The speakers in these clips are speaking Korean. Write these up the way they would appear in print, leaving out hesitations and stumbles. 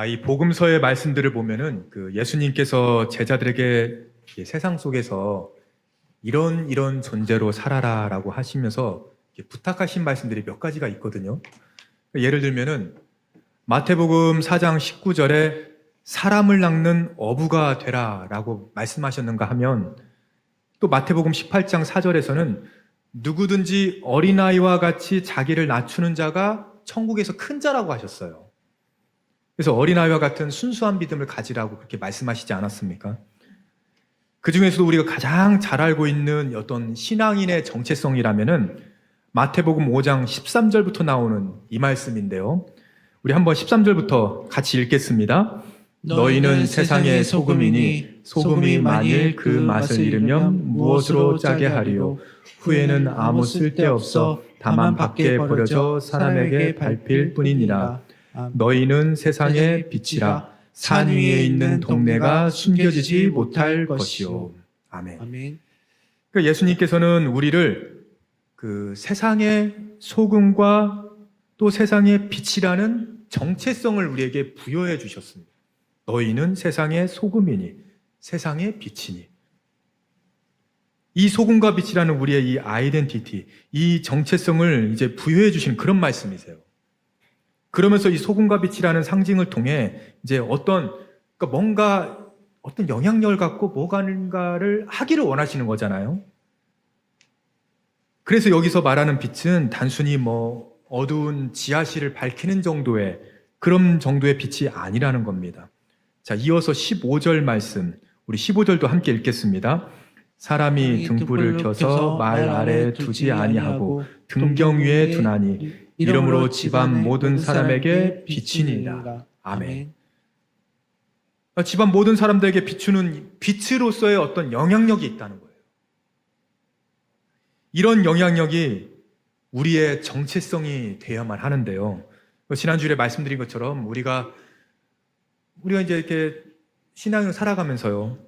이 복음서의 말씀들을 보면은 예수님께서 제자들에게 세상 속에서 이런 존재로 살아라라고 하시면서 부탁하신 말씀들이 몇 가지가 있거든요. 예를 들면은 마태복음 4장 19절에 사람을 낚는 어부가 되라라고 말씀하셨는가 하면, 또 마태복음 18장 4절에서는 누구든지 어린아이와 같이 자기를 낮추는 자가 천국에서 큰 자라고 하셨어요. 그래서 어린아이와 같은 순수한 믿음을 가지라고 그렇게 말씀하시지 않았습니까? 그 중에서도 우리가 가장 잘 알고 있는 어떤 신앙인의 정체성이라면은 마태복음 5장 13절부터 나오는 이 말씀인데요. 우리 한번 13절부터 같이 읽겠습니다. 너희는 세상의 소금이니 소금이 만일 그 맛을 잃으면 무엇으로 짜게 하리요? 후에는 아무 쓸데없어 다만 밖에 버려져 사람에게 밟힐 뿐이니라. 너희는 세상의 빛이라. 산 위에 있는 동네가 숨겨지지 못할 것이요. 아멘. 아멘. 그러니까 예수님께서는 우리를 세상의 소금과 또 세상의 빛이라는 정체성을 우리에게 부여해 주셨습니다. 너희는 세상의 소금이니 세상의 빛이니. 이 소금과 빛이라는 우리의 이 아이덴티티, 이 정체성을 이제 부여해 주신 그런 말씀이세요. 그러면서 이 소금과 빛이라는 상징을 통해 이제 뭔가 어떤 영향력을 갖고 뭔가를 하기를 원하시는 거잖아요. 그래서 여기서 말하는 빛은 단순히 어두운 지하실을 밝히는 정도의 그런 정도의 빛이 아니라는 겁니다. 자, 이어서 15절 말씀, 우리 15절도 함께 읽겠습니다. 사람이 등불을 켜서 말 아래 두지 아니하고 등경 위에 두나니 이러므로 집안 모든 사람에게 비치니라. 아멘. 집안 모든 사람들에게 비추는 빛으로서의 어떤 영향력이 있다는 거예요. 이런 영향력이 우리의 정체성이 되어야만 하는데요. 지난주에 말씀드린 것처럼 우리가 이제 이렇게 신앙을 살아가면서요,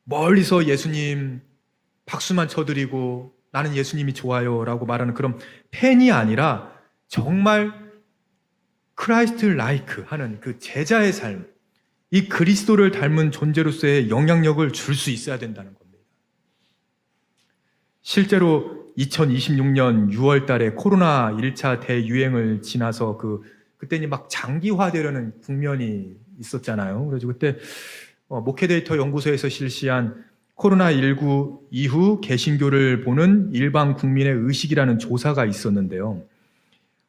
멀리서 예수님 박수만 쳐드리고 나는 예수님이 좋아요 라고 말하는 그런 팬이 아니라 정말 크라이스트 라이크 하는 그 제자의 삶, 이 그리스도를 닮은 존재로서의 영향력을 줄 수 있어야 된다는 겁니다. 실제로 2026년 6월 달에 코로나 1차 대유행을 지나서 그때는 막 장기화되려는 국면이 있었잖아요. 그래서 그때 목회데이터 연구소에서 실시한 코로나19 이후 개신교를 보는 일반 국민의 의식이라는 조사가 있었는데요.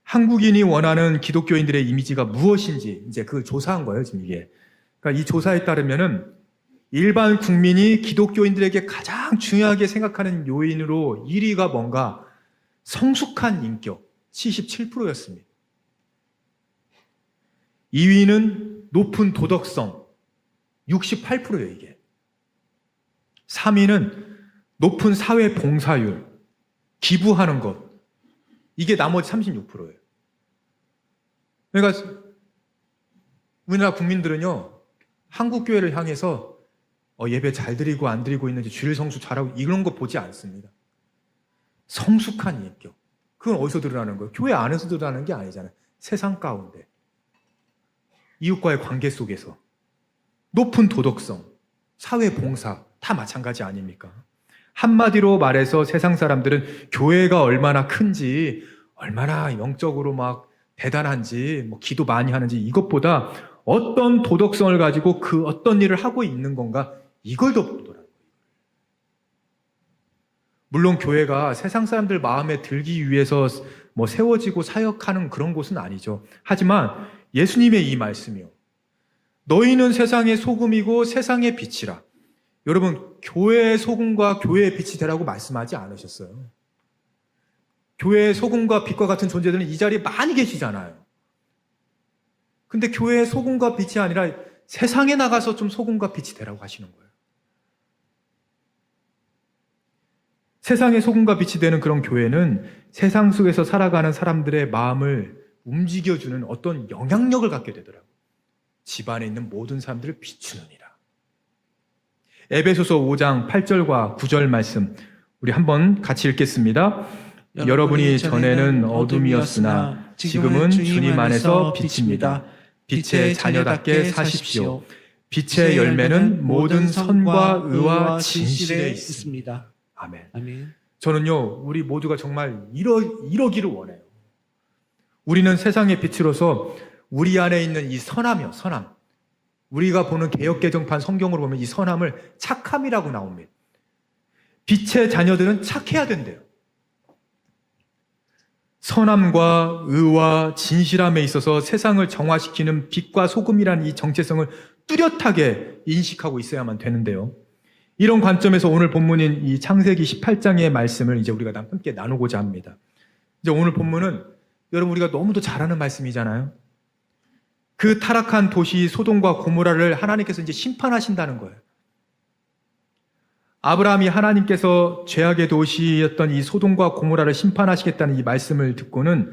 한국인이 원하는 기독교인들의 이미지가 무엇인지 이제 그걸 조사한 거예요, 지금 이게. 그러니까 이 조사에 따르면은 일반 국민이 기독교인들에게 가장 중요하게 생각하는 요인으로 1위가 뭔가 성숙한 인격 77%였습니다. 2위는 높은 도덕성 68%예요, 이게. 3위는 높은 사회 봉사율, 기부하는 것. 이게 나머지 36%예요. 그러니까 우리나라 국민들은요, 한국 교회를 향해서 예배 잘 드리고 안 드리고 있는지, 주일 성수 잘하고 이런 거 보지 않습니다. 성숙한 인격. 그건 어디서 드러나는 거예요? 교회 안에서 드러나는 게 아니잖아요. 세상 가운데. 이웃과의 관계 속에서. 높은 도덕성, 사회 봉사, 다 마찬가지 아닙니까? 한마디로 말해서 세상 사람들은 교회가 얼마나 큰지, 얼마나 영적으로 막 대단한지, 기도 많이 하는지, 이것보다 어떤 도덕성을 가지고 그 어떤 일을 하고 있는 건가, 이걸 더 보더라고요. 물론 교회가 세상 사람들 마음에 들기 위해서 세워지고 사역하는 그런 곳은 아니죠. 하지만 예수님의 이 말씀이요, 너희는 세상의 소금이고 세상의 빛이라. 여러분, 교회의 소금과 교회의 빛이 되라고 말씀하지 않으셨어요. 교회의 소금과 빛과 같은 존재들은 이 자리에 많이 계시잖아요. 근데 교회의 소금과 빛이 아니라 세상에 나가서 좀 소금과 빛이 되라고 하시는 거예요. 세상의 소금과 빛이 되는 그런 교회는 세상 속에서 살아가는 사람들의 마음을 움직여주는 어떤 영향력을 갖게 되더라고요. 집안에 있는 모든 사람들을 비추느니라. 에베소서 5장 8절과 9절 말씀 우리 한번 같이 읽겠습니다. 여러분이 전에는 어둠이었으나 지금은 주님 안에서 빛입니다. 빛의 자녀답게 사십시오. 빛의 열매는 모든 선과 의와 진실에 있습니다. 아멘. 아멘. 저는요, 우리 모두가 정말 이러기를 원해요. 우리는 세상의 빛으로서 우리 안에 있는 이 선함이요, 선함. 우리가 보는 개역개정판 성경으로 보면 이 선함을 착함이라고 나옵니다. 빛의 자녀들은 착해야 된대요. 선함과 의와 진실함에 있어서 세상을 정화시키는 빛과 소금이라는 이 정체성을 뚜렷하게 인식하고 있어야만 되는데요. 이런 관점에서 오늘 본문인 이 창세기 18장의 말씀을 이제 우리가 함께 나누고자 합니다. 이제 오늘 본문은 여러분 우리가 너무도 잘 아는 말씀이잖아요. 그 타락한 도시 소돔과 고모라를 하나님께서 이제 심판하신다는 거예요. 아브라함이 하나님께서 죄악의 도시였던 이 소돔과 고모라를 심판하시겠다는 이 말씀을 듣고는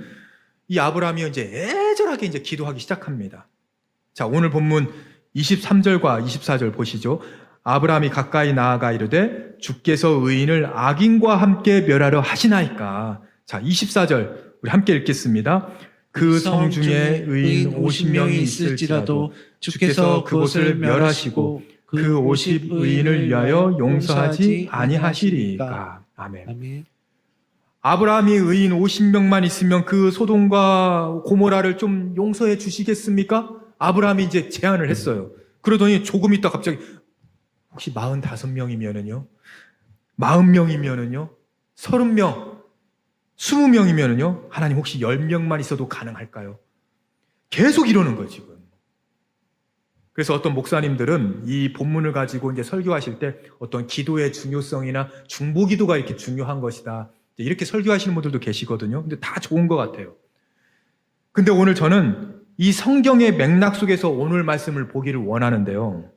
이 아브라함이 이제 애절하게 이제 기도하기 시작합니다. 자, 오늘 본문 23절과 24절 보시죠. 아브라함이 가까이 나아가 이르되 주께서 의인을 악인과 함께 멸하려 하시나이까. 자, 24절 우리 함께 읽겠습니다. 그 성 중에 의인 50명이 있을지라도 주께서 그곳을 멸하시고 그 50 의인을 위하여 용서하지 아니하시리까. 아멘. 아멘. 아브라함이 의인 50명만 있으면 그 소돔과 고모라를 좀 용서해 주시겠습니까? 아브라함이 이제 제안을 했어요. 그러더니 조금 있다 갑자기 혹시 45명이면은요? 40명이면은요? 30명, 20명이면은요? 하나님 혹시 10명만 있어도 가능할까요? 계속 이러는 거예요, 지금. 그래서 어떤 목사님들은 이 본문을 가지고 이제 설교하실 때 어떤 기도의 중요성이나 중보기도가 이렇게 중요한 것이다. 이렇게 설교하시는 분들도 계시거든요. 근데 다 좋은 것 같아요. 근데 오늘 저는 이 성경의 맥락 속에서 오늘 말씀을 보기를 원하는데요.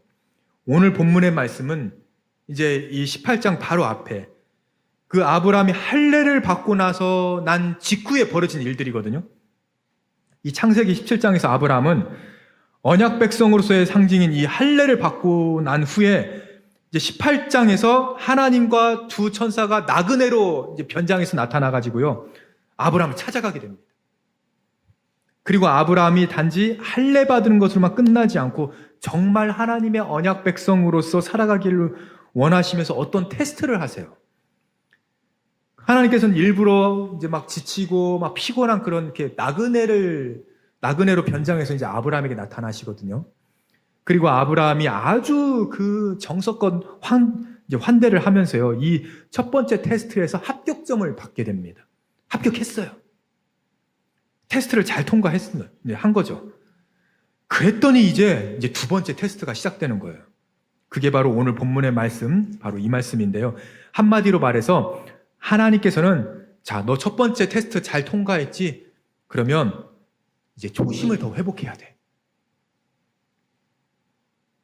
오늘 본문의 말씀은 이제 이 18장 바로 앞에 그 아브라함이 할례를 받고 나서 난 직후에 벌어진 일들이거든요. 이 창세기 17장에서 아브라함은 언약 백성으로서의 상징인 이 할례를 받고 난 후에 이제 18장에서 하나님과 두 천사가 나그네로 이제 변장해서 나타나 가지고요. 아브라함을 찾아가게 됩니다. 그리고 아브라함이 단지 할례 받는 것으로만 끝나지 않고 정말 하나님의 언약 백성으로서 살아가기를 원하시면서 어떤 테스트를 하세요. 하나님께서는 일부러 이제 막 지치고 막 피곤한 그런 이렇게 나그네로 변장해서 이제 아브라함에게 나타나시거든요. 그리고 아브라함이 아주 그 정석껏 환대를 하면서요. 이 첫 번째 테스트에서 합격점을 받게 됩니다. 합격했어요. 테스트를 잘 통과했어요. 한 거죠. 그랬더니 이제 두 번째 테스트가 시작되는 거예요. 그게 바로 오늘 본문의 말씀, 바로 이 말씀인데요. 한마디로 말해서 하나님께서는 자, 너 첫 번째 테스트 잘 통과했지? 그러면 이제 초심을 더 회복해야 돼.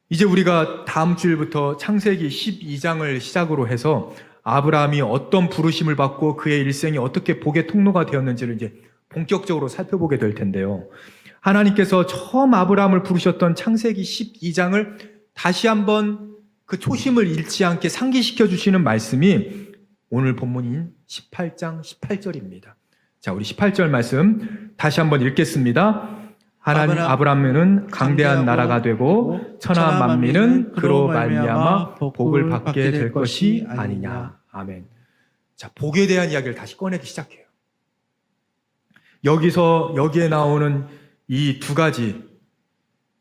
이제 우리가 다음 주일부터 창세기 12장을 시작으로 해서 아브라함이 어떤 부르심을 받고 그의 일생이 어떻게 복의 통로가 되었는지를 이제 본격적으로 살펴보게 될 텐데요. 하나님께서 처음 아브라함을 부르셨던 창세기 12장을 다시 한번 그 초심을 잃지 않게 상기시켜 주시는 말씀이 오늘 본문인 18장 18절입니다. 자, 우리 18절 말씀 다시 한번 읽겠습니다. 하나님 아브라함은 강대한 나라가 되고 천하 만민은 그로 말미암아 복을 받게 될 것이 아니냐. 아멘. 자, 복에 대한 이야기를 다시 꺼내기 시작해요. 여기에 나오는 이 두 가지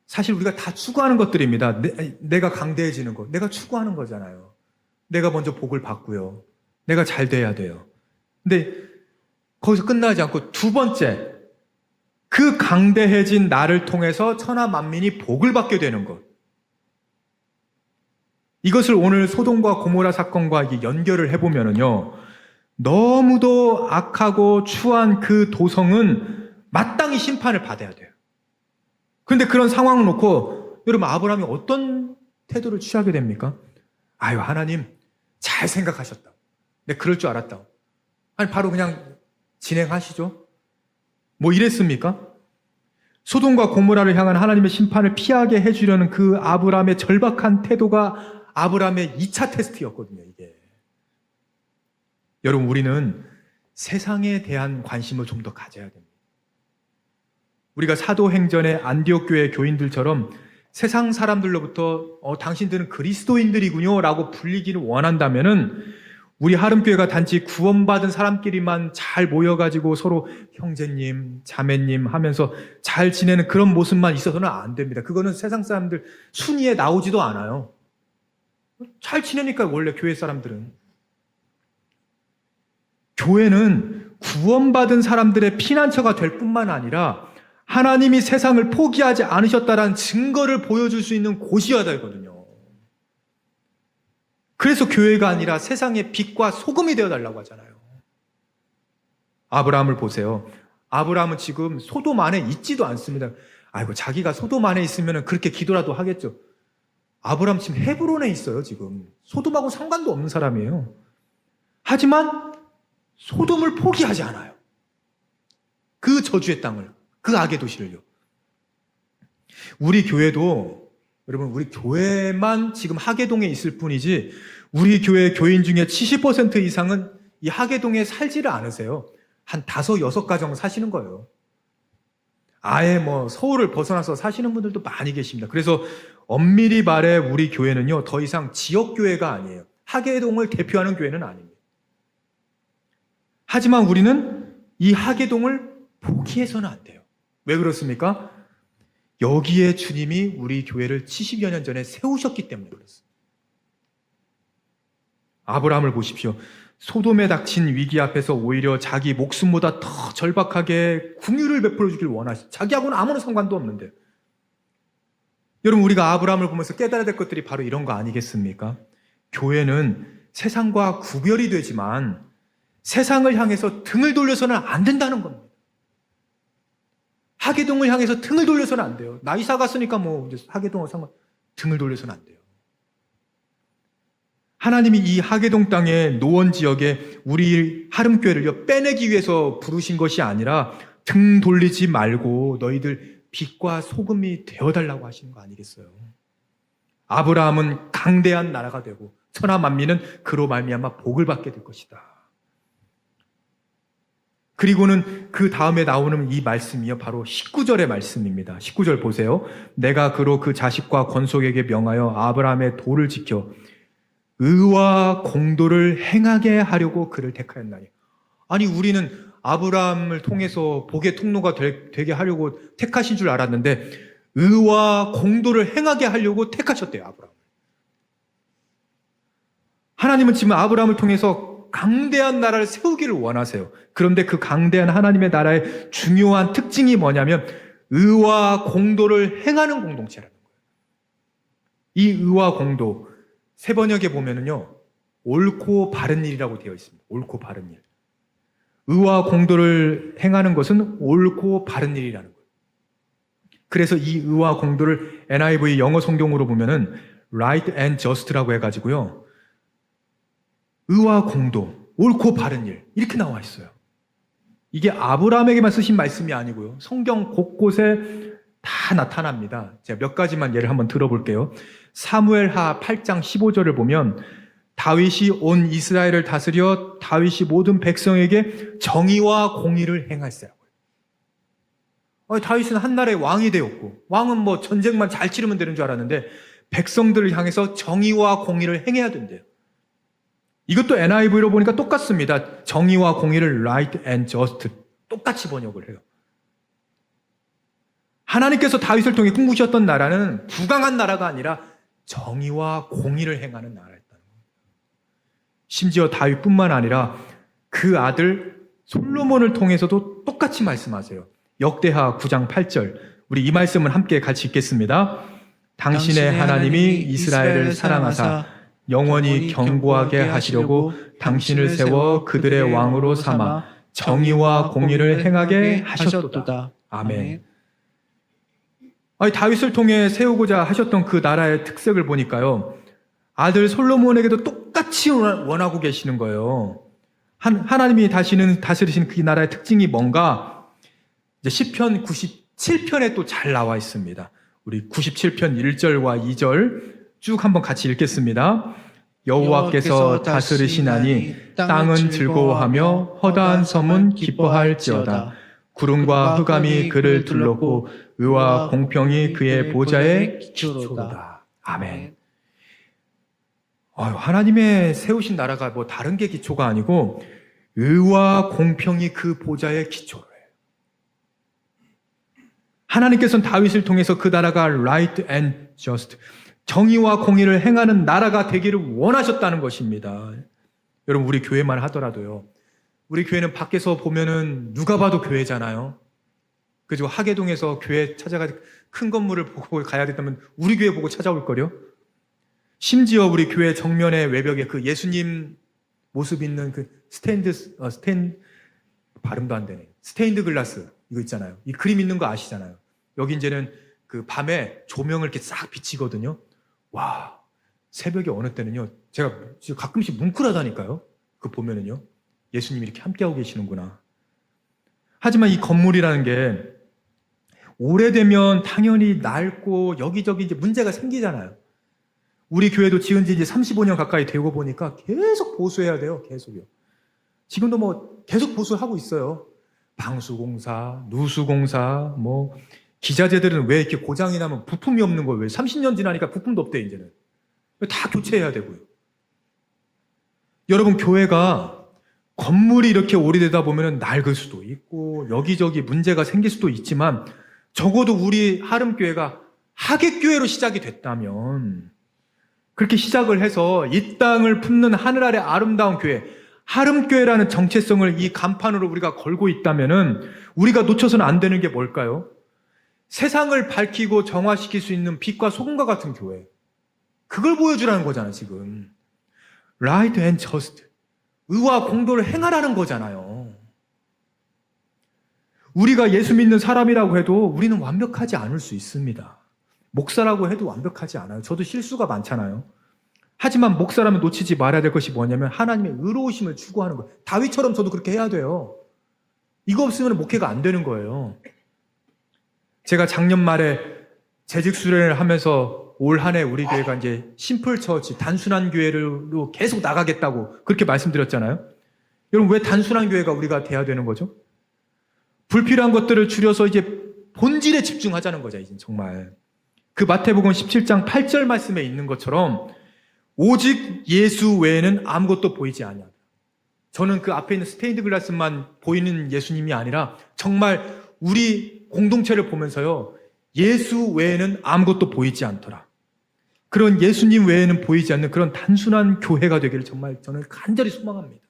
사실 우리가 다 추구하는 것들입니다. 내가 강대해지는 것, 내가 추구하는 거잖아요. 내가 먼저 복을 받고요. 내가 잘 돼야 돼요. 근데 거기서 끝나지 않고 두 번째, 그 강대해진 나를 통해서 천하 만민이 복을 받게 되는 것. 이것을 오늘 소돔과 고모라 사건과 연결을 해보면요. 너무도 악하고 추한 그 도성은 마땅히 심판을 받아야 돼요. 그런데 그런 상황을 놓고 여러분 아브라함이 어떤 태도를 취하게 됩니까? 아유, 하나님 잘 생각하셨다. 내가 그럴 줄 알았다. 아니, 바로 그냥 진행하시죠. 뭐 이랬습니까? 소돔과 고모라를 향한 하나님의 심판을 피하게 해주려는 그 아브라함의 절박한 태도가 아브라함의 2차 테스트였거든요, 이게. 여러분, 우리는 세상에 대한 관심을 좀 더 가져야 됩니다. 우리가 사도행전의 안디옥 교회 교인들처럼 세상 사람들로부터 당신들은 그리스도인들이군요 라고 불리기를 원한다면은 우리 하름교회가 단지 구원받은 사람끼리만 잘 모여가지고 서로 형제님, 자매님 하면서 잘 지내는 그런 모습만 있어서는 안 됩니다. 그거는 세상 사람들 순위에 나오지도 않아요. 잘 지내니까 원래 교회 사람들은. 교회는 구원받은 사람들의 피난처가 될 뿐만 아니라 하나님이 세상을 포기하지 않으셨다라는 증거를 보여줄 수 있는 곳이어야 되거든요. 그래서 교회가 아니라 세상의 빛과 소금이 되어달라고 하잖아요. 아브라함을 보세요. 아브라함은 지금 소돔 안에 있지도 않습니다. 아이고, 자기가 소돔 안에 있으면 그렇게 기도라도 하겠죠. 아브라함 지금 헤브론에 있어요. 지금 소돔하고 상관도 없는 사람이에요. 하지만 소돔을 포기하지 않아요. 그 저주의 땅을, 그 악의 도시를요. 우리 교회도, 여러분, 우리 교회만 지금 하계동에 있을 뿐이지 우리 교회 교인 중에 70% 이상은 이 하계동에 살지를 않으세요. 한 5, 6가정 사시는 거예요. 아예 서울을 벗어나서 사시는 분들도 많이 계십니다. 그래서 엄밀히 말해 우리 교회는요, 더 이상 지역교회가 아니에요. 하계동을 대표하는 교회는 아닙니다. 하지만 우리는 이 하계동을 포기해서는 안 돼요. 왜 그렇습니까? 여기에 주님이 우리 교회를 70여 년 전에 세우셨기 때문에 그렇습니다. 아브라함을 보십시오. 소돔에 닥친 위기 앞에서 오히려 자기 목숨보다 더 절박하게 긍휼을 베풀어 주길 원하시. 자기하고는 아무런 상관도 없는데. 여러분, 우리가 아브라함을 보면서 깨달아야 될 것들이 바로 이런 거 아니겠습니까? 교회는 세상과 구별이 되지만 세상을 향해서 등을 돌려서는 안 된다는 겁니다. 하계동을 향해서 등을 돌려서는 안 돼요. 나 이사 갔으니까 이제 하계동하고 상관, 등을 돌려서는 안 돼요. 하나님이 이 하계동 땅의 노원 지역에 우리 하름교회를요 빼내기 위해서 부르신 것이 아니라 등 돌리지 말고 너희들 빛과 소금이 되어달라고 하시는 거 아니겠어요? 아브라함은 강대한 나라가 되고 천하 만민은 그로 말미암아 복을 받게 될 것이다. 그리고는 그 다음에 나오는 이 말씀이요 바로 19절의 말씀입니다. 19절 보세요. 내가 그로 그 자식과 권속에게 명하여 아브라함의 도를 지켜 의와 공도를 행하게 하려고 그를 택하였나니. 아니, 우리는 아브라함을 통해서 복의 통로가 되게 하려고 택하신 줄 알았는데 의와 공도를 행하게 하려고 택하셨대요. 아브라함을. 하나님은 지금 아브라함을 통해서 강대한 나라를 세우기를 원하세요. 그런데 그 강대한 하나님의 나라의 중요한 특징이 뭐냐면 의와 공도를 행하는 공동체라는 거예요. 이 의와 공도, 새 번역에 보면은요 옳고 바른 일이라고 되어 있습니다. 옳고 바른 일. 의와 공도를 행하는 것은 옳고 바른 일이라는 거예요. 그래서 이 의와 공도를 NIV 영어 성경으로 보면은 right and just라고 해가지고요 의와 공도, 옳고 바른 일 이렇게 나와 있어요. 이게 아브라함에게만 쓰신 말씀이 아니고요 성경 곳곳에 다 나타납니다. 제가 몇 가지만 예를 한번 들어볼게요. 사무엘하 8장 15절을 보면 다윗이 온 이스라엘을 다스려 다윗이 모든 백성에게 정의와 공의를 행하였어요. 다윗은 한나라의 왕이 되었고 왕은 전쟁만 잘 치르면 되는 줄 알았는데 백성들을 향해서 정의와 공의를 행해야 된대요. 이것도 NIV로 보니까 똑같습니다. 정의와 공의를 right and just 똑같이 번역을 해요. 하나님께서 다윗을 통해 꿈꾸셨던 나라는 부강한 나라가 아니라 정의와 공의를 행하는 나라였다는 겁니다. 심지어 다윗뿐만 아니라 그 아들 솔로몬을 통해서도 똑같이 말씀하세요. 역대하 9장 8절. 우리 이 말씀을 함께 같이 읽겠습니다. 당신의 하나님이 이스라엘을 사랑하사 영원히 견고하게 하시려고 당신을 세워 그들의 왕으로 삼아 정의와 공의를 행하게 하셨도다. 아멘. 다윗을 통해 세우고자 하셨던 그 나라의 특색을 보니까요 아들 솔로몬에게도 똑같이 원하고 계시는 거예요. 하나님이 다스리시는 그 나라의 특징이 뭔가 이제 시편 97편에 또 잘 나와 있습니다. 우리 97편 1절과 2절 쭉 한번 같이 읽겠습니다. 여호와께서 다스리시나니 땅은 즐거워하며 허다한 섬은 기뻐할지어다. 구름과 흑암이 그를 둘렀고 의와 공평이 그의 보좌의 기초로다. 아멘. 하나님의 세우신 나라가 뭐 다른 게 기초가 아니고 의와 공평이 그 보좌의 기초예요. 하나님께서는 다윗을 통해서 그 나라가 right and just, 정의와 공의를 행하는 나라가 되기를 원하셨다는 것입니다. 여러분, 우리 교회만 하더라도요, 우리 교회는 밖에서 보면은 누가 봐도 교회잖아요. 그리고 하계동에서 교회 찾아가지고 큰 건물을 보고 가야 됐다면 우리 교회 보고 찾아올 거요. 심지어 우리 교회 정면에 외벽에 그 예수님 모습 있는 그 발음도 안 되네. 스테인드 글라스 이거 있잖아요. 이 그림 있는 거 아시잖아요. 여기 이제는 그 밤에 조명을 이렇게 싹 비치거든요. 와, 새벽에 어느 때는요, 제가 가끔씩 뭉클하다니까요. 그 보면은요, 예수님이 이렇게 함께하고 계시는구나. 하지만 이 건물이라는 게 오래되면 당연히 낡고 여기저기 이제 문제가 생기잖아요. 우리 교회도 지은 지 이제 35년 가까이 되고 보니까 계속 보수해야 돼요. 계속요. 지금도 뭐 계속 보수하고 있어요. 방수공사, 누수공사, 뭐 기자재들은 왜 이렇게 고장이 나면 부품이 없는 거예요? 왜 30년 지나니까 부품도 없대 이제는. 다 교체해야 되고요. 여러분, 교회가 건물이 이렇게 오래되다 보면 낡을 수도 있고 여기저기 문제가 생길 수도 있지만 적어도 우리 하름교회가 하객교회로 시작이 됐다면, 그렇게 시작을 해서 이 땅을 품는 하늘 아래 아름다운 교회, 하름교회라는 정체성을 이 간판으로 우리가 걸고 있다면은 우리가 놓쳐서는 안 되는 게 뭘까요? 세상을 밝히고 정화시킬 수 있는 빛과 소금과 같은 교회. 그걸 보여주라는 거잖아요, 지금. Right and just. 의와 공도를 행하라는 거잖아요. 우리가 예수 믿는 사람이라고 해도 우리는 완벽하지 않을 수 있습니다. 목사라고 해도 완벽하지 않아요. 저도 실수가 많잖아요. 하지만 목사라면 놓치지 말아야 될 것이 뭐냐면 하나님의 의로우심을 추구하는 거예요. 다윗처럼 저도 그렇게 해야 돼요. 이거 없으면 목회가 안 되는 거예요. 제가 작년 말에 재직 수련을 하면서 올 한 해 우리 교회가 이제 심플 처치, 단순한 교회로 계속 나가겠다고 그렇게 말씀드렸잖아요. 여러분, 왜 단순한 교회가 우리가 돼야 되는 거죠? 불필요한 것들을 줄여서 이제 본질에 집중하자는 거죠, 이제 정말. 그 마태복음 17장 8절 말씀에 있는 것처럼 오직 예수 외에는 아무것도 보이지 아니하다. 저는 그 앞에 있는 스테인드 글라스만 보이는 예수님이 아니라 정말 우리 공동체를 보면서요, 예수 외에는 아무것도 보이지 않더라. 그런 예수님 외에는 보이지 않는 그런 단순한 교회가 되기를 정말 저는 간절히 소망합니다.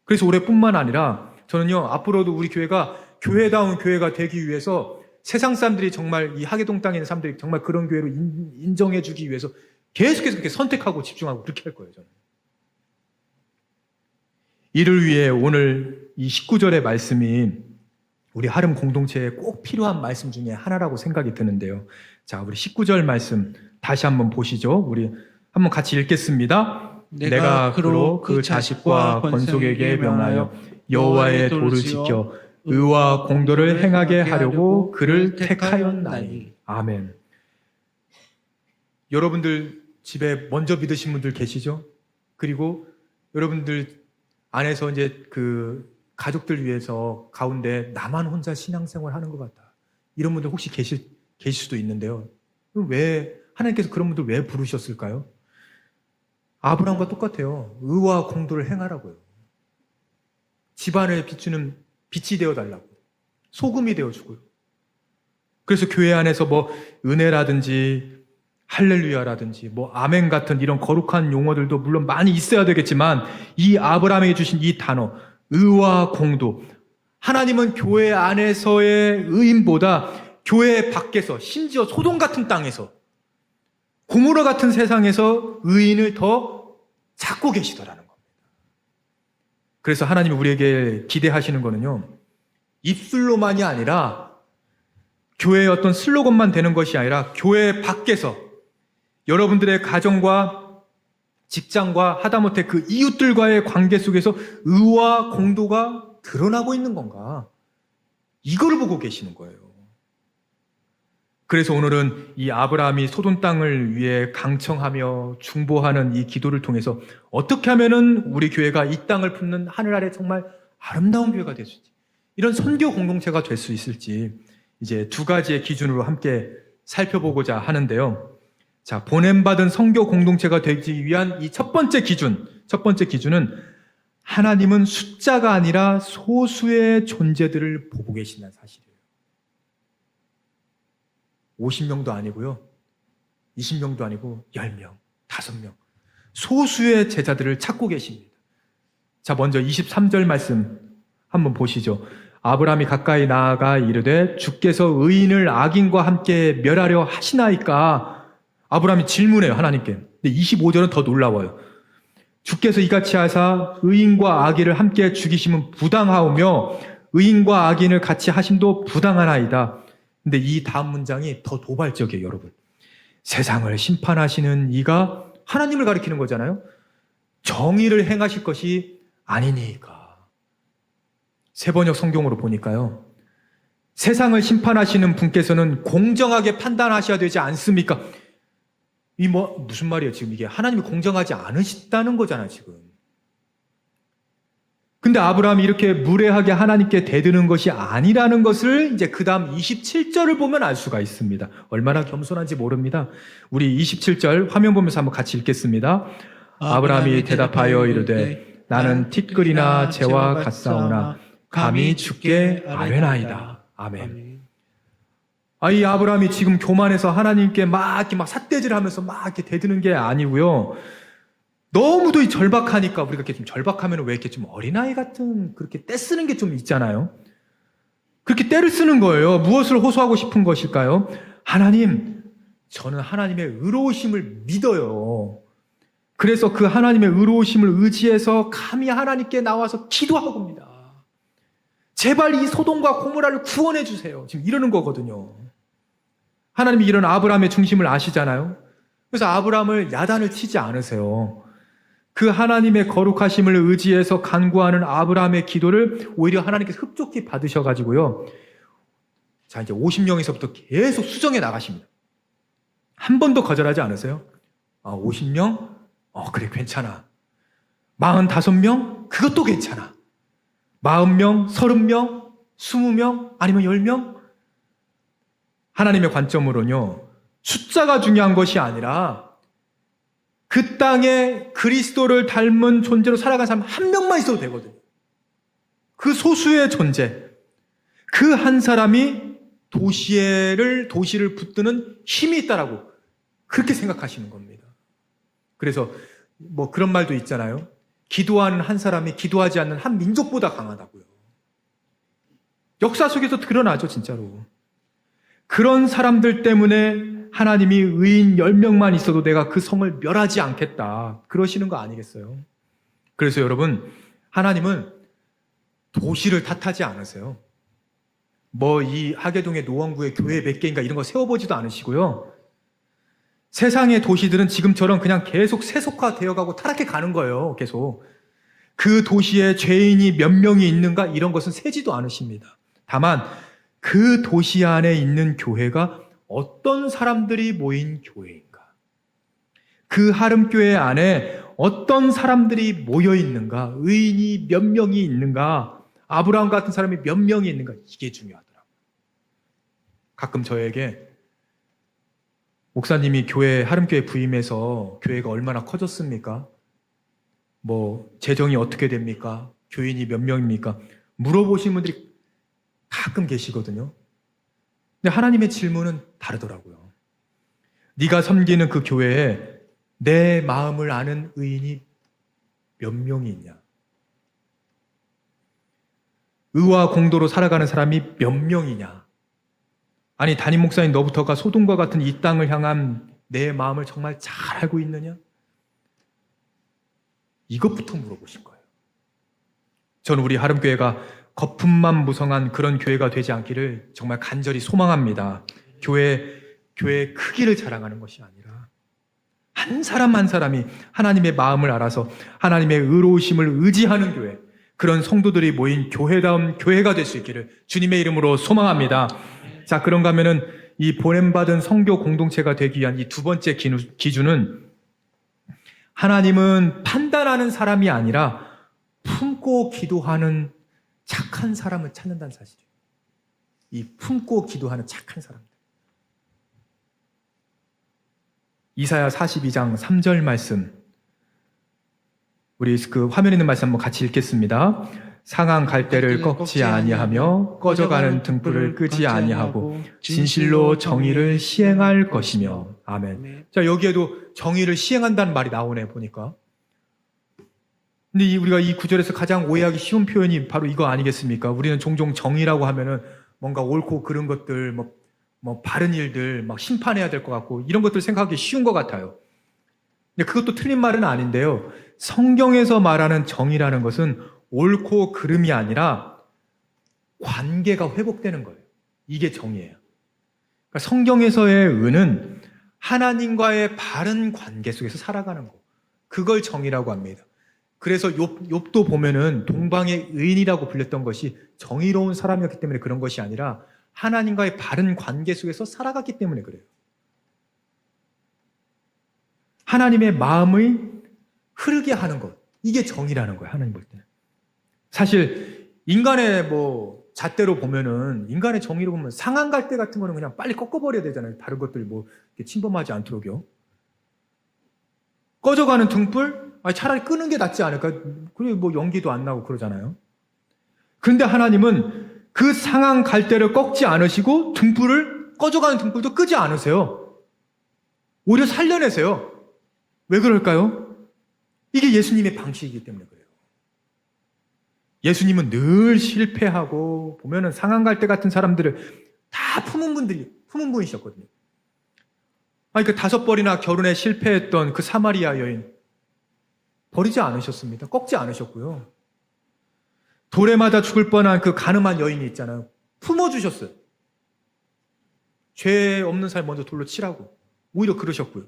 그래서 올해뿐만 아니라 저는요, 앞으로도 우리 교회가 교회다운 교회가 되기 위해서 세상 사람들이 정말 이 하계동 땅에 있는 사람들이 정말 그런 교회로 인정해 주기 위해서 계속해서 그렇게 선택하고 집중하고 그렇게 할 거예요, 저는. 이를 위해 오늘 이 19절의 말씀이 우리 하름 공동체에 꼭 필요한 말씀 중에 하나라고 생각이 드는데요. 자, 우리 19절 말씀 다시 한번 보시죠. 우리 한번 같이 읽겠습니다. 내가 그로 그 자식과 권속에게 명하여 여호와의 도를 지켜 의와 공도를 행하게 하려고 그를 택하였나니. 아멘. 여러분들 집에 먼저 믿으신 분들 계시죠? 그리고 여러분들 안에서 이제 그 가족들 위해서 가운데 나만 혼자 신앙생활 하는 것 같다, 이런 분들 혹시 계실 수도 있는데요. 왜 하나님께서 그런 분들 왜 부르셨을까요? 아브라함과 똑같아요. 의와 공도를 행하라고요. 집안을 비추는 빛이 되어 달라고, 소금이 되어 주고요. 그래서 교회 안에서 뭐 은혜라든지 할렐루야라든지 뭐 아멘 같은 이런 거룩한 용어들도 물론 많이 있어야 되겠지만, 이 아브라함에게 주신 이 단어 의와 공도, 하나님은 교회 안에서의 의인보다 교회 밖에서, 심지어 소돔 같은 땅에서, 고모라 같은 세상에서 의인을 더 찾고 계시더라는 겁니다. 그래서 하나님이 우리에게 기대하시는 거는요, 입술로만이 아니라 교회의 어떤 슬로건만 되는 것이 아니라 교회 밖에서 여러분들의 가정과 직장과 하다못해 그 이웃들과의 관계 속에서 의와 공도가 드러나고 있는 건가, 이거를 보고 계시는 거예요. 그래서 오늘은 이 아브라함이 소돔 땅을 위해 강청하며 중보하는 이 기도를 통해서 어떻게 하면은 우리 교회가 이 땅을 품는 하늘 아래 정말 아름다운 교회가 될 수 있지, 이런 선교 공동체가 될 수 있을지 이제 두 가지의 기준으로 함께 살펴보고자 하는데요. 자, 보냄받은 선교 공동체가 되기 위한 이 첫 번째 기준은 하나님은 숫자가 아니라 소수의 존재들을 보고 계신다는 사실이에요. 50명도 아니고요. 20명도 아니고 10명, 5명. 소수의 제자들을 찾고 계십니다. 자, 먼저 23절 말씀 한번 보시죠. 아브라함이 가까이 나아가 이르되 주께서 의인을 악인과 함께 멸하려 하시나이까? 아브라함이 질문해요, 하나님께. 근데 25절은 더 놀라워요. 주께서 이같이 하사 의인과 악인을 함께 죽이심은 부당하오며 의인과 악인을 같이 하심도 부당하나이다. 근데 이 다음 문장이 더 도발적이에요, 여러분. 세상을 심판하시는 이가 하나님을 가리키는 거잖아요. 정의를 행하실 것이 아니니까. 세번역 성경으로 보니까요. 세상을 심판하시는 분께서는 공정하게 판단하셔야 되지 않습니까? 무슨 말이에요, 지금 이게? 하나님이 공정하지 않으시다는 거잖아요, 지금. 근데 아브라함이 이렇게 무례하게 하나님께 대드는 것이 아니라는 것을 이제 그 다음 27절을 보면 알 수가 있습니다. 얼마나 겸손한지 모릅니다. 우리 27절 화면 보면서 한번 같이 읽겠습니다. 아브라함이 대답하여 이르되 나는 티끌이나 재와 같사오나 감히 주께 아뢰나이다. 아멘. 이 아브라함이 지금 교만해서 하나님께 이렇게 삿대질하면서 이렇게 대드는 게 아니고요. 너무도 절박하니까 우리가 이렇게 좀 절박하면 왜 이렇게 좀 어린아이 같은 그렇게 떼쓰는 게 좀 있잖아요. 그렇게 떼를 쓰는 거예요. 무엇을 호소하고 싶은 것일까요? 하나님, 저는 하나님의 의로우심을 믿어요. 그래서 그 하나님의 의로우심을 의지해서 감히 하나님께 나와서 기도하고입니다. 제발 이 소돔과 고모라를 구원해 주세요. 지금 이러는 거거든요. 하나님이 이런 아브라함의 중심을 아시잖아요. 그래서 아브라함을 야단을 치지 않으세요. 그 하나님의 거룩하심을 의지해서 간구하는 아브라함의 기도를 오히려 하나님께서 흡족히 받으셔가지고요. 자, 이제 50명에서부터 계속 수정해 나가십니다. 한 번도 거절하지 않으세요? 50명? 그래, 괜찮아. 45명? 그것도 괜찮아. 40명, 30명, 20명, 아니면 10명? 하나님의 관점으로는요, 숫자가 중요한 것이 아니라 그 땅에 그리스도를 닮은 존재로 살아간 사람 한 명만 있어도 되거든요. 그 소수의 존재, 그 한 사람이 도시를 붙드는 힘이 있다라고 그렇게 생각하시는 겁니다. 그래서 그런 말도 있잖아요. 기도하는 한 사람이 기도하지 않는 한 민족보다 강하다고요. 역사 속에서 드러나죠, 진짜로. 그런 사람들 때문에 하나님이 의인 10명만 있어도 내가 그 성을 멸하지 않겠다. 그러시는 거 아니겠어요? 그래서 여러분, 하나님은 도시를 탓하지 않으세요. 이 하계동의 노원구에 교회 몇 개인가 이런 거 세워보지도 않으시고요. 세상의 도시들은 지금처럼 그냥 계속 세속화되어가고 타락해 가는 거예요. 계속. 그 도시에 죄인이 몇 명이 있는가 이런 것은 세지도 않으십니다. 다만 그 도시 안에 있는 교회가 어떤 사람들이 모인 교회인가? 그 하름교회 안에 어떤 사람들이 모여 있는가? 의인이 몇 명이 있는가? 아브라함 같은 사람이 몇 명이 있는가? 이게 중요하더라고요. 가끔 저에게 목사님이 하름교회 부임해서 교회가 얼마나 커졌습니까? 재정이 어떻게 됩니까? 교인이 몇 명입니까? 물어보시는 분들이 가끔 계시거든요. 근데 하나님의 질문은 다르더라고요. 네가 섬기는 그 교회에 내 마음을 아는 의인이 몇 명이 있냐? 의와 공도로 살아가는 사람이 몇 명이냐? 아니, 담임 목사님 너부터가 소돔과 같은 이 땅을 향한 내 마음을 정말 잘 알고 있느냐? 이것부터 물어보신 거예요. 저는 우리 하름교회가 거품만 무성한 그런 교회가 되지 않기를 정말 간절히 소망합니다. 교회의 크기를 자랑하는 것이 아니라 한 사람 한 사람이 하나님의 마음을 알아서 하나님의 의로우심을 의지하는 교회, 그런 성도들이 모인 교회다운 교회가 될 수 있기를 주님의 이름으로 소망합니다. 자, 그런가 하면은 이 보냄받은 성교 공동체가 되기 위한 이 두 번째 기준은 하나님은 판단하는 사람이 아니라 품고 기도하는 착한 사람을 찾는다는 사실이에요. 이 품고 기도하는 착한 사람들. 이사야 42장 3절 말씀, 우리 그 화면에 있는 말씀 한번 같이 읽겠습니다. 상한 갈대를 꺾지 아니하며 꺼져가는 등불을 끄지 아니하고 진실로 정의를 시행할 것이며. 아멘. 자, 여기에도 정의를 시행한다는 말이 나오네 보니까. 근데 우리가 이 구절에서 가장 오해하기 쉬운 표현이 바로 이거 아니겠습니까? 우리는 종종 정의라고 하면은 뭔가 옳고 그른 것들, 뭐 바른 일들, 막 심판해야 될 것 같고 이런 것들 생각하기 쉬운 것 같아요. 근데 그것도 틀린 말은 아닌데요. 성경에서 말하는 정의라는 것은 옳고 그름이 아니라 관계가 회복되는 거예요. 이게 정의예요. 그러니까 성경에서의 의는 하나님과의 바른 관계 속에서 살아가는 거. 그걸 정의라고 합니다. 그래서 욥도 보면은 동방의 의인이라고 불렸던 것이 정의로운 사람이었기 때문에 그런 것이 아니라 하나님과의 바른 관계 속에서 살아갔기 때문에 그래요. 하나님의 마음을 흐르게 하는 것. 이게 정의라는 거예요. 하나님 볼 때는. 사실 인간의 잣대로 보면은, 인간의 정의로 보면 상한 갈대 같은 거는 그냥 빨리 꺾어버려야 되잖아요. 다른 것들 이렇게 침범하지 않도록요. 꺼져가는 등불? 차라리 끄는 게 낫지 않을까? 그래 연기도 안 나고 그러잖아요. 그런데 하나님은 그 상한 갈대를 꺾지 않으시고 꺼져가는 등불도 끄지 않으세요. 오히려 살려내세요. 왜 그럴까요? 이게 예수님의 방식이기 때문에 그래요. 예수님은 늘 실패하고 보면은 상한 갈대 같은 사람들을 다 품은 분이셨거든요. 그 5번이나 결혼에 실패했던 그 사마리아 여인 버리지 않으셨습니다. 꺾지 않으셨고요. 돌에 맞아 죽을 뻔한 그 가늠한 여인이 있잖아요. 품어주셨어요. 죄 없는 사람 먼저 돌로 치라고. 오히려 그러셨고요.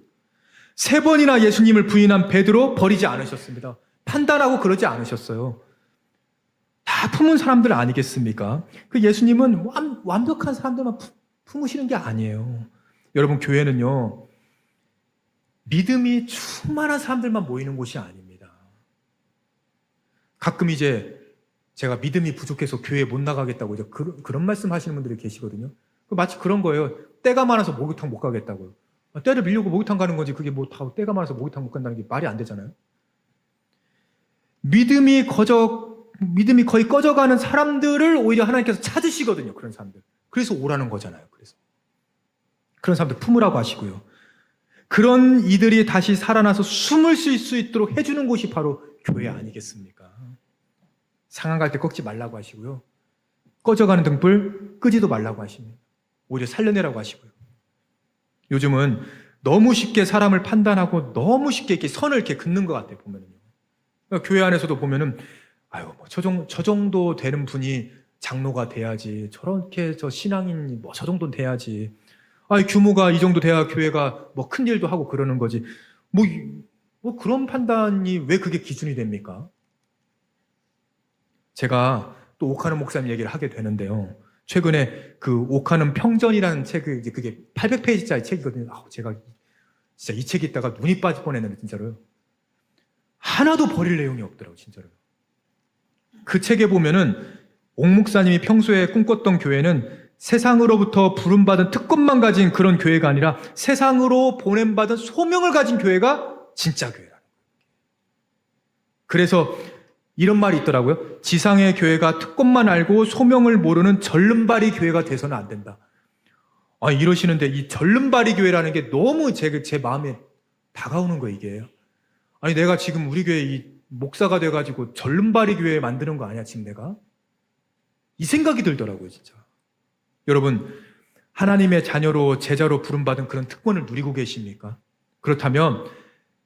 3번이나 예수님을 부인한 베드로 버리지 않으셨습니다. 판단하고 그러지 않으셨어요. 다 품은 사람들 아니겠습니까? 그 예수님은 완벽한 사람들만 품으시는 게 아니에요. 여러분, 교회는요, 믿음이 충만한 사람들만 모이는 곳이 아닙니다. 가끔 제가 믿음이 부족해서 교회 못 나가겠다고 그런 말씀 하시는 분들이 계시거든요. 마치 그런 거예요. 때가 많아서 목욕탕 못 가겠다고요. 때를 밀려고 목욕탕 가는 거지, 그게 다 때가 많아서 목욕탕 못 간다는 게 말이 안 되잖아요. 믿음이 거의 꺼져가는 사람들을 오히려 하나님께서 찾으시거든요. 그런 사람들. 그래서 오라는 거잖아요. 그래서 그런 사람들 품으라고 하시고요. 그런 이들이 다시 살아나서 숨을 쉴 수 있도록 해주는 곳이 바로 교회 아니겠습니까? 상한 갈대 꺾지 말라고 하시고요. 꺼져가는 등불 끄지도 말라고 하십니다. 오히려 살려내라고 하시고요. 요즘은 너무 쉽게 사람을 판단하고 너무 쉽게 이렇게 선을 이렇게 긋는 것 같아요. 보면은요. 그러니까 교회 안에서도 보면은 저 정도 되는 분이 장로가 돼야지, 저렇게 신앙인이 저 정도는 돼야지, 규모가 이 정도 돼야 교회가 큰 일도 하고 그러는 거지. 그런 판단이 왜 그게 기준이 됩니까? 제가 또 옥하는 목사님 얘기를 하게 되는데요. 최근에 그 옥하는 평전이라는 책을, 그게 800페이지짜리 책이거든요. 제가 진짜 이 책 읽다가 눈이 빠질 뻔했는데, 진짜로요. 하나도 버릴 내용이 없더라고요, 진짜로요. 그 책에 보면은 옥 목사님이 평소에 꿈꿨던 교회는 세상으로부터 부름받은 특권만 가진 그런 교회가 아니라 세상으로 보냄받은 소명을 가진 교회가 진짜 교회라는 거예요. 그래서 이런 말이 있더라고요. 지상의 교회가 특권만 알고 소명을 모르는 절름발이 교회가 돼서는 안 된다. 이러시는데 이 절름발이 교회라는 게 너무 제 마음에 다가오는 거예요, 이게. 내가 지금 우리 교회 이 목사가 돼가지고 절름발이 교회 만드는 거 아니야, 지금 내가? 이 생각이 들더라고요, 진짜. 여러분, 하나님의 자녀로 제자로 부름받은 그런 특권을 누리고 계십니까? 그렇다면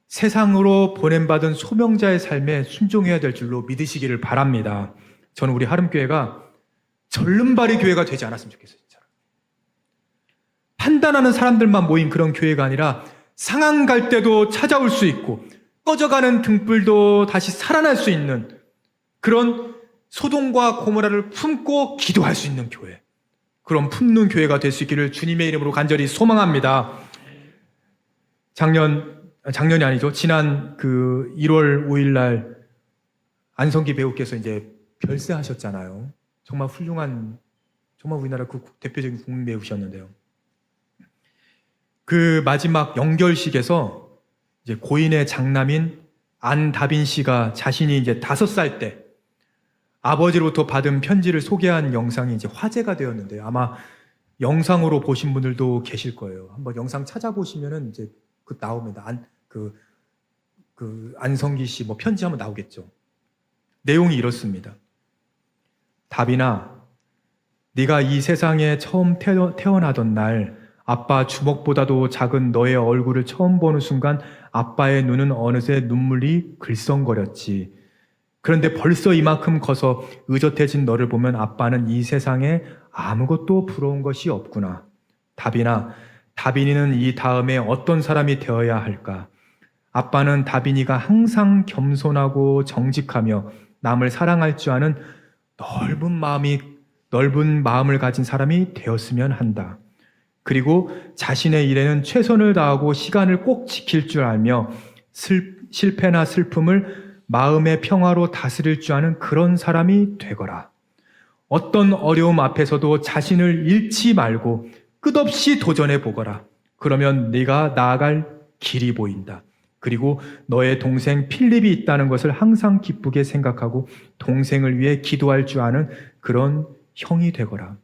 세상으로 보냄받은 소명자의 삶에 순종해야 될 줄로 믿으시기를 바랍니다. 저는 우리 하름교회가 절름발이 교회가 되지 않았으면 좋겠어요. 진짜. 판단하는 사람들만 모인 그런 교회가 아니라 상한 갈대도 찾아올 수 있고 꺼져가는 등불도 다시 살아날 수 있는 그런 소돔과 고모라를 품고 기도할 수 있는 교회, 그런 품는 교회가 될 수 있기를 주님의 이름으로 간절히 소망합니다. 지난 그 1월 5일 날 안성기 배우께서 별세하셨잖아요. 정말 훌륭한, 정말 우리나라 그 대표적인 국민배우셨는데요. 그 마지막 영결식에서 이제 고인의 장남인 안다빈 씨가 자신이 이제 5살 때 아버지로부터 받은 편지를 소개한 영상이 이제 화제가 되었는데요. 아마 영상으로 보신 분들도 계실 거예요. 한번 영상 찾아보시면은 이제 그 나옵니다. 안성기 씨 뭐 편지 한번 나오겠죠. 내용이 이렇습니다. 다빈아, 네가 이 세상에 처음 태어나던 날 아빠 주먹보다도 작은 너의 얼굴을 처음 보는 순간 아빠의 눈은 어느새 눈물이 글썽거렸지. 그런데 벌써 이만큼 커서 의젓해진 너를 보면 아빠는 이 세상에 아무것도 부러운 것이 없구나. 다빈아, 다빈이는 이 다음에 어떤 사람이 되어야 할까? 아빠는 다빈이가 항상 겸손하고 정직하며 남을 사랑할 줄 아는 넓은 마음을 가진 사람이 되었으면 한다. 그리고 자신의 일에는 최선을 다하고 시간을 꼭 지킬 줄 알며 실패나 슬픔을 마음의 평화로 다스릴 줄 아는 그런 사람이 되거라. 어떤 어려움 앞에서도 자신을 잃지 말고 끝없이 도전해 보거라. 그러면 네가 나아갈 길이 보인다. 그리고 너의 동생 필립이 있다는 것을 항상 기쁘게 생각하고 동생을 위해 기도할 줄 아는 그런 형이 되거라.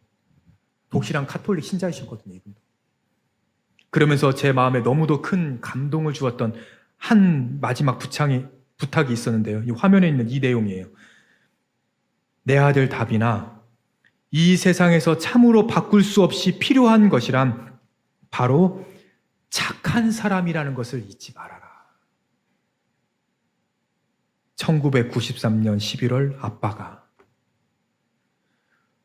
독실한 카톨릭 신자이셨거든요, 이분도. 그러면서 제 마음에 너무도 큰 감동을 주었던 한 마지막 부탁이 있었는데요. 이 화면에 있는 이 내용이에요. 내 아들 다빈아, 이 세상에서 참으로 바꿀 수 없이 필요한 것이란 바로 착한 사람이라는 것을 잊지 말아라. 1993년 11월 아빠가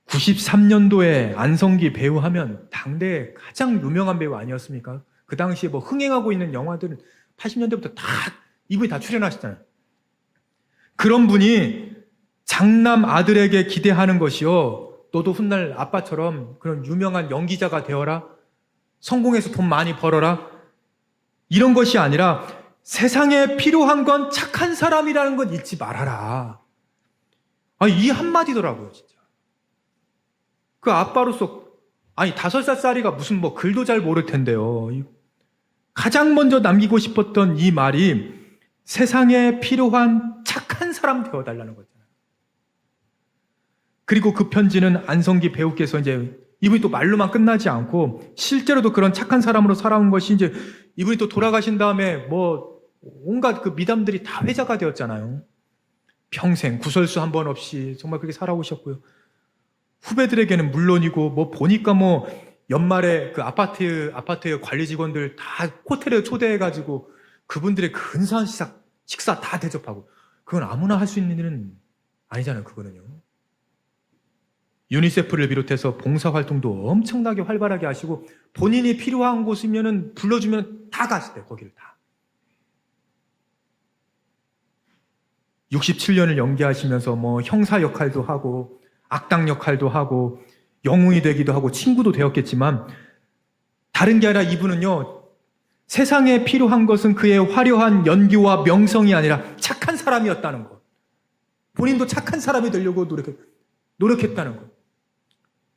93년도에 안성기 배우 하면 당대 가장 유명한 배우 아니었습니까? 그 당시에 뭐 흥행하고 있는 영화들은 80년대부터 이분이 다 출연하셨잖아요. 그런 분이 장남 아들에게 기대하는 것이요. 너도 훗날 아빠처럼 그런 유명한 연기자가 되어라. 성공해서 돈 많이 벌어라. 이런 것이 아니라 세상에 필요한 건 착한 사람이라는 건 잊지 말아라. 이 한마디더라고요, 진짜. 그 아빠로서, 5살짜리가 무슨 뭐 글도 잘 모를 텐데요. 가장 먼저 남기고 싶었던 이 말이 세상에 필요한 착한 사람 되어달라는 거잖아요. 그리고 그 편지는 안성기 배우께서 이제 이분이 또 말로만 끝나지 않고 실제로도 그런 착한 사람으로 살아온 것이 이제 이분이 또 돌아가신 다음에 뭐 온갖 그 미담들이 다 회자가 되었잖아요. 평생 구설수 한 번 없이 정말 그렇게 살아오셨고요. 후배들에게는 물론이고 뭐 보니까 뭐 연말에 그 아파트 관리 직원들 다 호텔에 초대해가지고 그분들의 근사한 식사 다 대접하고, 그건 아무나 할 수 있는 일은 아니잖아요. 그거는요. 유니세프를 비롯해서 봉사활동도 엄청나게 활발하게 하시고 본인이 필요한 곳이면은 불러주면 다 가시대요. 거기를 다. 67년을 연기하시면서 뭐 형사 역할도 하고 악당 역할도 하고 영웅이 되기도 하고 친구도 되었겠지만 다른 게 아니라 이분은요, 세상에 필요한 것은 그의 화려한 연기와 명성이 아니라 착한 사람이었다는 것. 본인도 착한 사람이 되려고 노력했다는 것.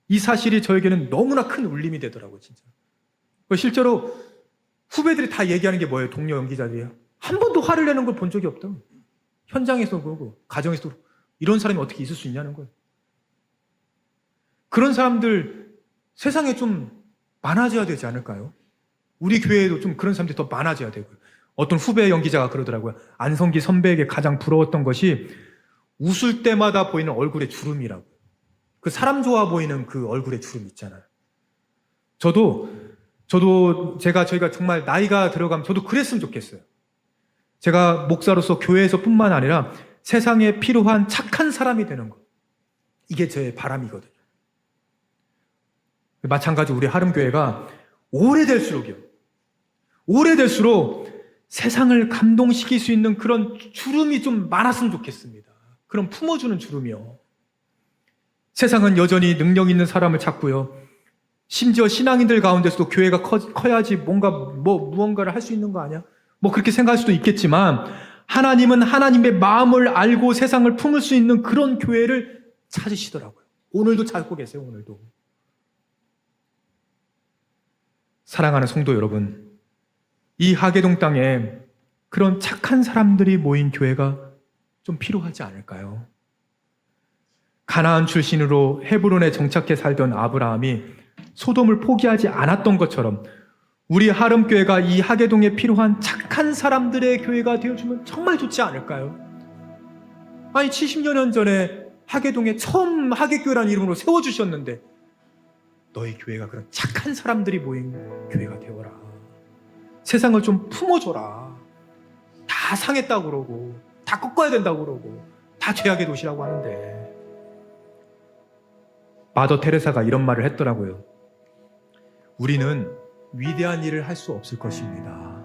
이 사실이 저에게는 너무나 큰 울림이 되더라고요, 진짜. 실제로 후배들이 다 얘기하는 게 뭐예요? 동료 연기자들이 한 번도 화를 내는 걸 본 적이 없다. 현장에서 그러고 가정에서도 그러고. 이런 사람이 어떻게 있을 수 있냐는 거예요. 그런 사람들 세상에 좀 많아져야 되지 않을까요? 우리 교회에도 좀 그런 사람들이 더 많아져야 되고요. 어떤 후배 연기자가 그러더라고요. 안성기 선배에게 가장 부러웠던 것이 웃을 때마다 보이는 얼굴의 주름이라고. 그 사람 좋아 보이는 그 얼굴의 주름 있잖아요. 저희가 정말 나이가 들어가면 저도 그랬으면 좋겠어요. 제가 목사로서 교회에서뿐만 아니라 세상에 필요한 착한 사람이 되는 것. 이게 제 바람이거든요. 마찬가지로 우리 하름교회가 오래될수록 세상을 감동시킬 수 있는 그런 주름이 좀 많았으면 좋겠습니다. 그런 품어주는 주름이요. 세상은 여전히 능력 있는 사람을 찾고요. 심지어 신앙인들 가운데서도 교회가 커야지 무언가를 할 수 있는 거 아니야? 뭐 그렇게 생각할 수도 있겠지만 하나님은 하나님의 마음을 알고 세상을 품을 수 있는 그런 교회를 찾으시더라고요. 오늘도 찾고 계세요. 오늘도. 사랑하는 성도 여러분, 이 하계동 땅에 그런 착한 사람들이 모인 교회가 좀 필요하지 않을까요? 가나안 출신으로 헤브론에 정착해 살던 아브라함이 소돔을 포기하지 않았던 것처럼 우리 하름교회가 이 하계동에 필요한 착한 사람들의 교회가 되어주면 정말 좋지 않을까요? 아니 70여 년 전에 하계동에 처음 하계교회라는 이름으로 세워주셨는데 너희 교회가 그런 착한 사람들이 모인 교회가 되어라. 세상을 좀 품어줘라. 다 상했다고 그러고 다 꺾어야 된다고 그러고 다 죄악의 도시라고 하는데 마더 테레사가 이런 말을 했더라고요. 우리는 위대한 일을 할 수 없을 것입니다.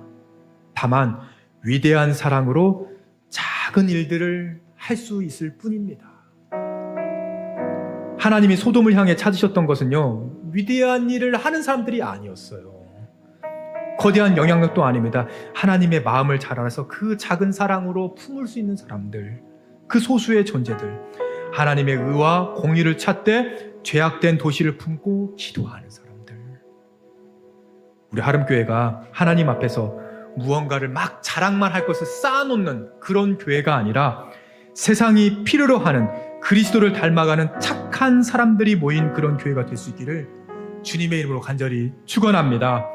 다만 위대한 사랑으로 작은 일들을 할 수 있을 뿐입니다. 하나님이 소돔을 향해 찾으셨던 것은요, 위대한 일을 하는 사람들이 아니었어요. 거대한 영향력도 아닙니다. 하나님의 마음을 잘 알아서 그 작은 사랑으로 품을 수 있는 사람들, 그 소수의 존재들, 하나님의 의와 공의를 찾되 죄악된 도시를 품고 기도하는 사람들. 우리 하름교회가 하나님 앞에서 무언가를 막 자랑만 할 것을 쌓아놓는 그런 교회가 아니라 세상이 필요로 하는 그리스도를 닮아가는 착한 사람들이 모인 그런 교회가 될 수 있기를 주님의 이름으로 간절히 축원합니다.